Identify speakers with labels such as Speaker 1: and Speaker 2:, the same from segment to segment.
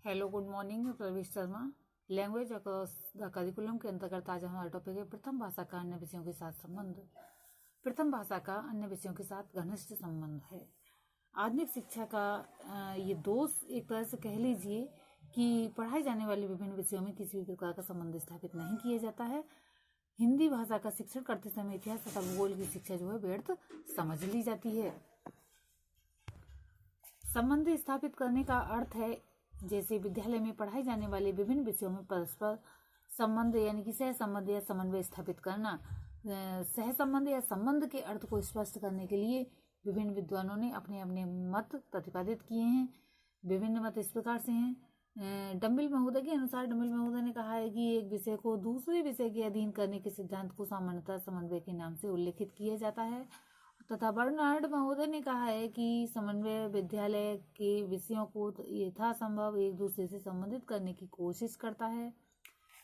Speaker 1: Hello good morning, मैं Pravish Sharma. Language across the curriculum के अंतर्गत आज हमारा टॉपिक है प्रथम भाषा का अन्य विषयों के साथ संबंध। प्रथम भाषा का अन्य विषयों के साथ घनिष्ठ संबंध है। आधुनिक शिक्षा का ये दोष एक तरह से कह लीजिए कि पढ़ाई जाने वाले विभिन्न विषयों में किसी भी प्रकार का संबंध स्थापित नहीं किया जाता है। हिंदी भाषा का शिक्षण करते समय इतिहास तथा भूगोल की शिक्षा जो है व्यर्थ समझ ली जाती है। संबंध स्थापित करने का अर्थ है जैसे विद्यालय में पढ़ाए जाने वाले विभिन्न विषयों में परस्पर संबंध यानी कि सह संबंध या समन्वय स्थापित करना। सह संबंध या संबंध के अर्थ को स्पष्ट करने के लिए विभिन्न विद्वानों ने अपने अपने मत प्रतिपादित किए हैं। विभिन्न मत इस प्रकार से हैं। डम्बिल महोदय के अनुसार डम्बिल महोदय ने कहा है कि एक विषय को दूसरे विषय के अधीन करने के सिद्धांत को सामान्यतः समन्वय के नाम से उल्लेखित किया जाता है। तथा बर्नार्ड महोदय ने कहा है कि समन्वय विद्यालय के विषयों को यथासंभव एक दूसरे से संबंधित करने की कोशिश करता है।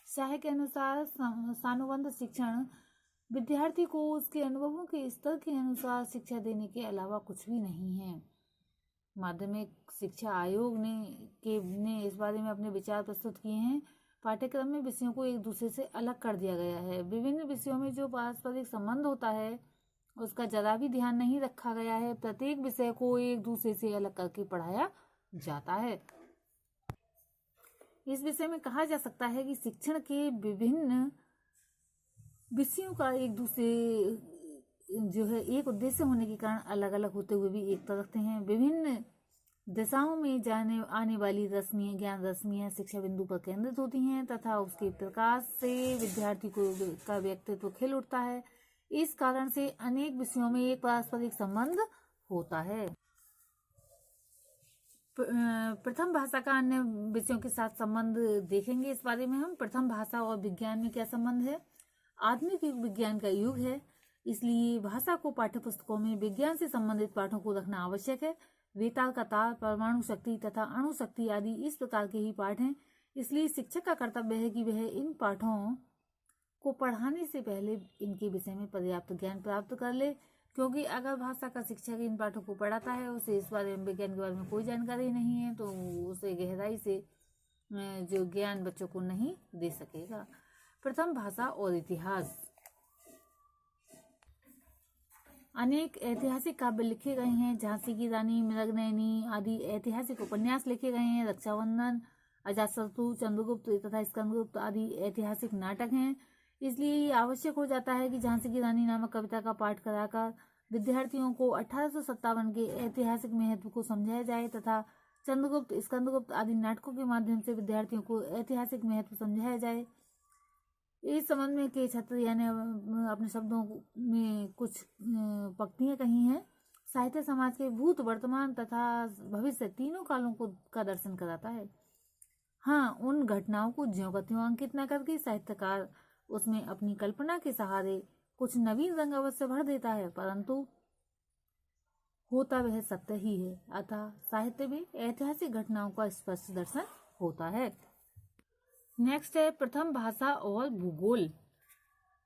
Speaker 1: शाह के अनुसार सानुबंध शिक्षण विद्यार्थी को उसके अनुभवों के स्तर के अनुसार शिक्षा देने के अलावा कुछ भी नहीं है। माध्यमिक शिक्षा आयोग ने इस बारे में अपने विचार प्रस्तुत किए हैं। पाठ्यक्रम में विषयों को एक दूसरे से अलग कर दिया गया है। विभिन्न विषयों में जो पारस्परिक संबंध होता है उसका जरा भी ध्यान नहीं रखा गया है। प्रत्येक विषय को एक दूसरे से अलग करके पढ़ाया जाता है। इस विषय में कहा जा सकता है कि शिक्षण के विभिन्न विषयों का एक दूसरे जो है एक उद्देश्य होने के कारण अलग अलग होते हुए भी एकता रखते हैं। विभिन्न दिशाओं में जाने आने वाली रश्मियां ज्ञान रश्मियां शिक्षा बिंदु पर केंद्रित होती हैं तथा उसके प्रकाश से विद्यार्थी का व्यक्तित्व खिल उठता है। इस कारण से अनेक विषयों में एक पारस्परिक संबंध होता है। प्रथम भाषा का अन्य विषयों के साथ संबंध देखेंगे। इस बारे में हम प्रथम भाषा और विज्ञान में क्या संबंध है। आधुनिक युग विज्ञान का युग है, इसलिए भाषा को पाठ्यपुस्तकों में विज्ञान से संबंधित पाठों को रखना आवश्यक है। वेताल का तार, परमाणु शक्ति तथा अणु शक्ति आदि इस प्रकार के ही पाठ हैं। इसलिए शिक्षक का कर्तव्य है कि वह इन पाठों को पढ़ाने से पहले इनके विषय में पर्याप्त ज्ञान प्राप्त कर ले, क्योंकि अगर भाषा का शिक्षक इन पाठों को पढ़ाता है उसे इस बारे में विज्ञान के बारे में कोई जानकारी नहीं है तो उसे गहराई से जो ज्ञान बच्चों को नहीं दे सकेगा। प्रथम भाषा और इतिहास। अनेक ऐतिहासिक काव्य लिखे गए हैं। झांसी की रानी, मृगनयनी आदि ऐतिहासिक उपन्यास लिखे गए हैं। रक्षाबंधन, अजातशत्रु, चंद्रगुप्त तथा स्कंदगुप्त आदि ऐतिहासिक नाटक हैं। इसलिए ये आवश्यक हो जाता है कि झांसी की रानी नामक कविता का पाठ कराकर विद्यार्थियों को 1857 के ऐतिहासिक महत्व को समझाया जाए तथा चंद्रगुप्त, स्कंदगुप्त आदि नाटकों के माध्यम से विद्यार्थियों को ऐतिहासिक महत्व समझाया जाए। इस संबंध में के छात्र यानी अपने शब्दों में कुछ पंक्तियां कही हैं। साहित्य समाज के भूत, वर्तमान तथा भविष्य तीनों कालों का दर्शन कराता है। हाँ, उन घटनाओं को ज्यों का त्यों अंकित न करके साहित्यकार उसमें अपनी कल्पना के सहारे कुछ नवीन रंग अवश्य भर देता है, परंतु होता वह सत्य ही है। अतः साहित्य में ऐतिहासिक घटनाओं का स्पष्ट दर्शन होता है। नेक्स्ट है प्रथम भाषा और भूगोल।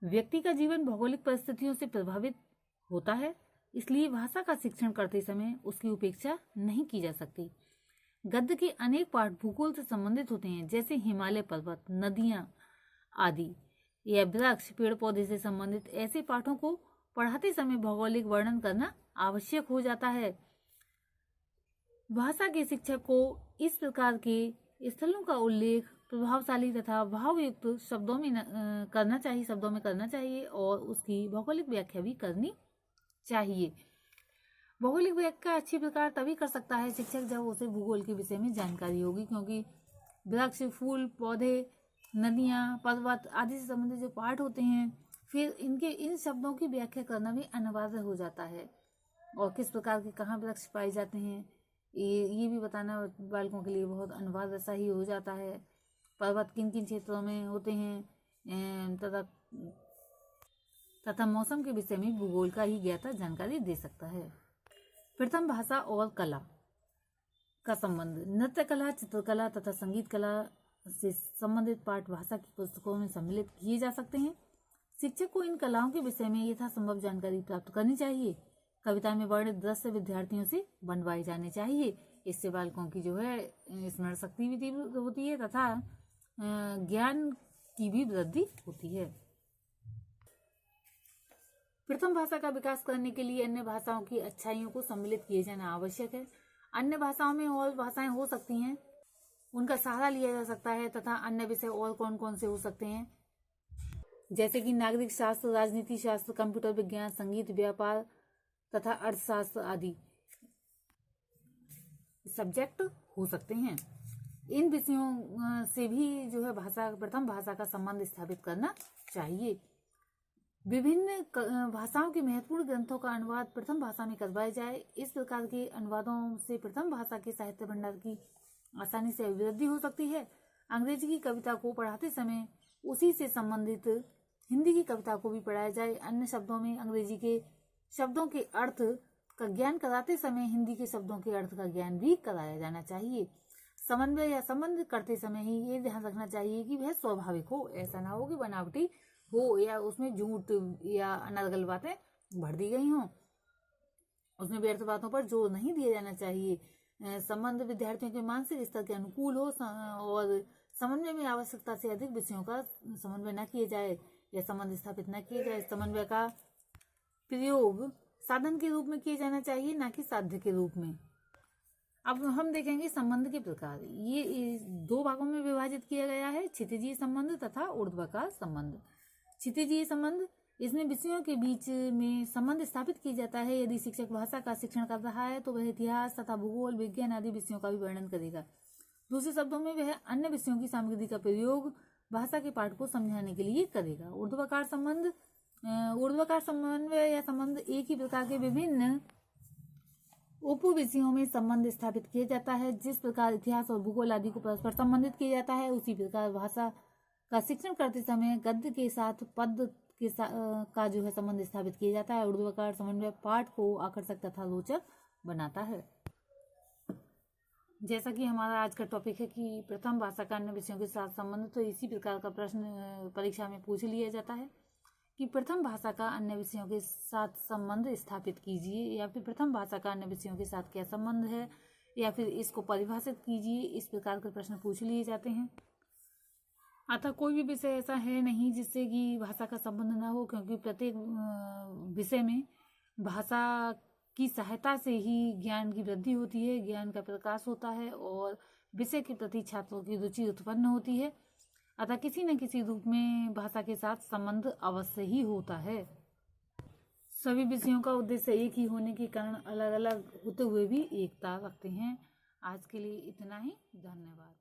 Speaker 1: व्यक्ति का जीवन भौगोलिक परिस्थितियों से प्रभावित होता है, इसलिए भाषा का शिक्षण करते समय उसकी उपेक्षा नहीं की जा सकती। गद्य के अनेक पाठ भूगोल से संबंधित होते हैं, जैसे हिमालय पर्वत, नदियां आदि या वृक्ष, पेड़ पौधे से संबंधित ऐसे पाठों को पढ़ाते समय भौगोलिक वर्णन करना आवश्यक हो जाता है। भाषा के शिक्षक को इस प्रकार के स्थलों का उल्लेख प्रभावशाली तथा भावयुक्त शब्दों में करना चाहिए और उसकी भौगोलिक व्याख्या भी करनी चाहिए। भौगोलिक व्याख्या अच्छी प्रकार तभी कर सकता है शिक्षक जब उसे भूगोल के विषय में जानकारी होगी, क्योंकि वृक्ष, फूल, पौधे, नदियां, पर्वत आदि से संबंधित जो पाठ होते हैं फिर इन शब्दों की व्याख्या करना भी अनिवार्य हो जाता है और किस प्रकार के कहाँ वृक्ष पाए जाते हैं ये भी बताना बालकों के लिए बहुत अनिवार्य सा ही हो जाता है। पर्वत किन किन क्षेत्रों में होते हैं तथा मौसम के विषय में भूगोल का ही ज्ञाता जानकारी दे सकता है। प्रथम भाषा और कला का संबंध। नृत्य कला, चित्रकला तथा संगीत कला से संबंधित पाठ भाषा की पुस्तकों में सम्मिलित किए जा सकते हैं। शिक्षक को इन कलाओं के विषय में यथासंभव जानकारी प्राप्त करनी चाहिए। कविता में वर्णित दृश्य विद्यार्थियों से बनवाए जाने चाहिए। इससे बालकों की जो है स्मरण शक्ति भी तीव्र होती है तथा ज्ञान की भी वृद्धि होती है। प्रथम भाषा का विकास करने के लिए अन्य भाषाओं की अच्छाइयों को सम्मिलित किए जाना आवश्यक है। अन्य भाषाओं में और भाषाएं हो सकती हैं, उनका सहारा लिया जा सकता है तथा अन्य विषय और कौन कौन से हो सकते हैं, जैसे कि नागरिक शास्त्र, राजनीति शास्त्र, कंप्यूटर विज्ञान, संगीत, व्यापार तथा अर्थशास्त्र आदि सब्जेक्ट हो सकते हैं। इन विषयों से भी जो है प्रथम भाषा का संबंध स्थापित करना चाहिए। विभिन्न भाषाओं के महत्वपूर्ण ग्रंथों का अनुवाद प्रथम भाषा में करवाया जाए। इस प्रकार के अनुवादों से प्रथम भाषा के साहित्य भंडार की आसानी से अभिवृद्धि हो सकती है। अंग्रेजी की कविता को पढ़ाते समय उसी से संबंधित हिंदी की कविता को भी पढ़ाया जाए। अन्य शब्दों में अंग्रेजी के शब्दों के अर्थ का ज्ञान कराते समय हिंदी के शब्दों के अर्थ का ज्ञान भी कराया जाना चाहिए। समन्वय या संबंध करते समय ही ये ध्यान रखना चाहिए कि वह स्वाभाविक हो, ऐसा ना हो कि बनावटी हो या उसमें झूठ या अनर्गल बातें भर दी गई हों। उसमें व्यर्थ बातों पर जोर नहीं दिया जाना चाहिए। संबंध विद्यार्थियों के मानसिक स्तर के अनुकूल हो और समन्वय में आवश्यकता से अधिक विषयों का समन्वय न किया जाए या संबंध स्थापित न किया जाए। समन्वय का प्रयोग साधन के रूप में किया जाना चाहिए, न कि साध्य के रूप में। अब हम देखेंगे संबंध के प्रकार। ये दो भागों में विभाजित किया गया है, क्षितिजीय संबंध तथा ऊर्ध्वाधर संबंध। क्षितिजीय संबंध, इसमें विषयों के बीच में संबंध स्थापित किया जाता है। यदि शिक्षक भाषा का शिक्षण कर रहा है तो वह इतिहास तथा भूगोल, विज्ञान आदि विषयों का भी वर्णन करेगा। दूसरे शब्दों में वह अन्य विषयों की सामग्री का प्रयोग भाषा के पाठ को समझाने के लिए करेगा। ऊर्ध्वाधर संबंध, ऊर्ध्वाधर समन्वय या संबंध एक ही प्रकार के विभिन्न उप विषयों में संबंध स्थापित किया जाता है। जिस प्रकार इतिहास और भूगोल आदि को परस्पर संबंधित किया जाता है, उसी प्रकार भाषा का शिक्षण करते समय गद्य के साथ पद के का जो है संबंध स्थापित किया जाता है। ऊर्ध्वाधर समन्वय पाठ को आकर्षक तथा रोचक बनाता है। जैसा कि हमारा आज का टॉपिक है कि प्रथम भाषा का अन्य विषयों के साथ संबंध, तो इसी प्रकार का प्रश्न परीक्षा में पूछ लिया जाता है कि प्रथम भाषा का अन्य विषयों के साथ संबंध स्थापित कीजिए, या फिर प्रथम भाषा का अन्य विषयों के साथ क्या संबंध है, या फिर इसको परिभाषित कीजिए। इस प्रकार के प्रश्न पूछ लिए जाते हैं। अतः कोई भी विषय ऐसा है नहीं जिससे कि भाषा का संबंध ना हो, क्योंकि प्रत्येक विषय में भाषा की सहायता से ही ज्ञान की वृद्धि होती है, ज्ञान का प्रकाश होता है और विषय के प्रति छात्रों की रुचि उत्पन्न होती है। अतः किसी न किसी रूप में भाषा के साथ संबंध अवश्य ही होता है। सभी विषयों का उद्देश्य एक ही होने के कारण अलग अलग होते हुए भी एकता रखते हैं। आज के लिए इतना ही। धन्यवाद।